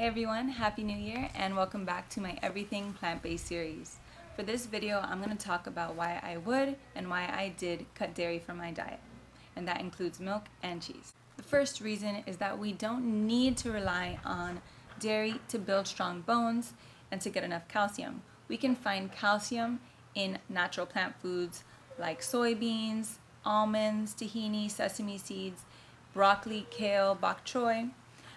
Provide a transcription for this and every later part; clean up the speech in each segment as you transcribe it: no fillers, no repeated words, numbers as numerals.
Hey everyone, Happy New Year and welcome back to my Everything Plant-Based series. For this video, I'm going to talk about why I would and why I did cut dairy from my diet, and that includes milk and cheese. The first reason is that we don't need to rely on dairy to build strong bones and to get enough calcium. We can find calcium in natural plant foods like soybeans, almonds, tahini, sesame seeds, broccoli, kale, bok choy.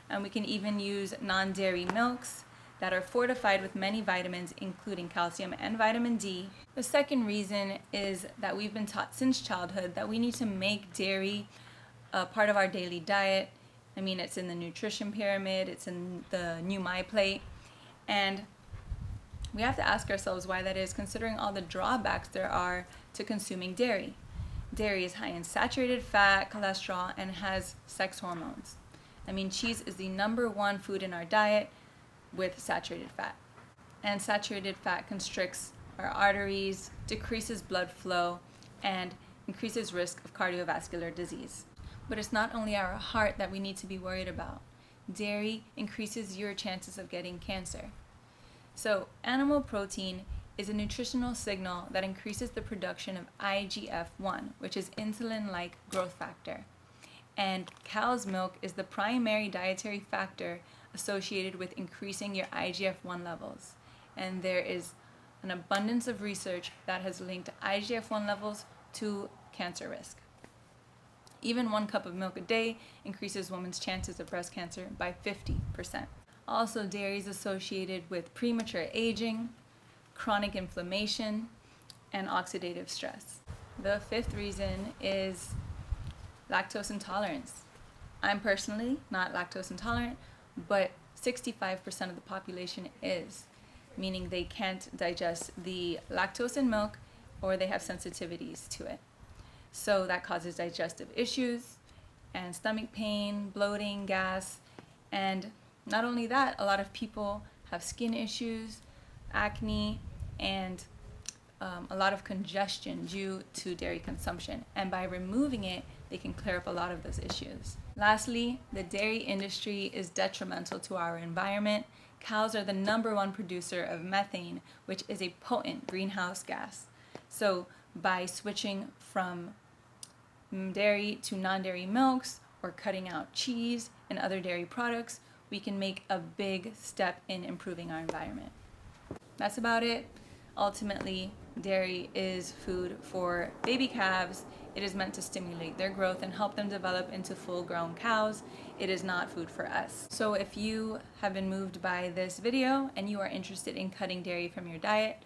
And we can even use non-dairy milks that are fortified with many vitamins, including calcium and vitamin D. The second reason is that we've been taught since childhood that we need to make dairy a part of our daily diet. I mean, it's in the nutrition pyramid, it's in the new My Plate, and we have to ask ourselves why that is, considering all the drawbacks there are to consuming dairy. Dairy is high in saturated fat, cholesterol, and has sex hormones. I mean, cheese is the #1 food in our diet with saturated fat. And saturated fat constricts our arteries, decreases blood flow, and increases risk of cardiovascular disease. But it's not only our heart that we need to be worried about. Dairy increases your chances of getting cancer. So, animal protein is a nutritional signal that increases the production of IGF-1, which is insulin-like growth factor. And cow's milk is the primary dietary factor associated with increasing your IGF-1 levels. And there is an abundance of research that has linked IGF-1 levels to cancer risk. Even 1 cup of milk a day increases women's chances of breast cancer by 50%. Also, dairy is associated with premature aging, chronic inflammation, and oxidative stress. The 5th reason is lactose intolerance. I'm personally not lactose intolerant, but 65% of the population is, meaning they can't digest the lactose in milk or they have sensitivities to it. So that causes digestive issues and stomach pain, bloating, gas, and not only that, a lot of people have skin issues, acne, and a lot of congestion due to dairy consumption. And by removing it, they can clear up a lot of those issues. Lastly, the dairy industry is detrimental to our environment. Cows are the #1 producer of methane, which is a potent greenhouse gas. So by switching from dairy to non-dairy milks or cutting out cheese and other dairy products, we can make a big step in improving our environment. That's about it. Ultimately, dairy is food for baby calves. It is meant to stimulate their growth and help them develop into full-grown cows. It is not food for us. So if you have been moved by this video and you are interested in cutting dairy from your diet,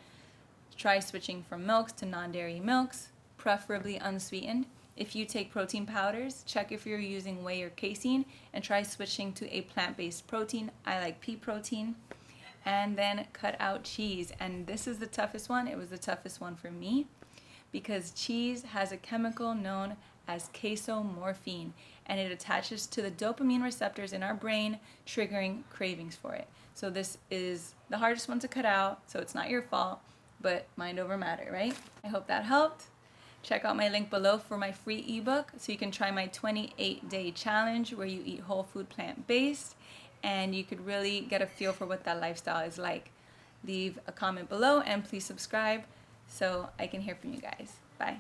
try switching from milks to non-dairy milks, preferably unsweetened. If you take protein powders, check if you're using whey or casein and try switching to a plant-based protein. I like pea protein. And then cut out cheese. And this is the toughest one. It was the toughest one for me because cheese has a chemical known as casomorphine, and it attaches to the dopamine receptors in our brain, triggering cravings for it. So this is the hardest one to cut out, so it's not your fault, but mind over matter, right? I hope that helped. Check out my link below for my free ebook so you can try my 28-day challenge where you eat whole food plant-based, and you could really get a feel for what that lifestyle is like. Leave a comment below and please subscribe so I can hear from you guys. Bye.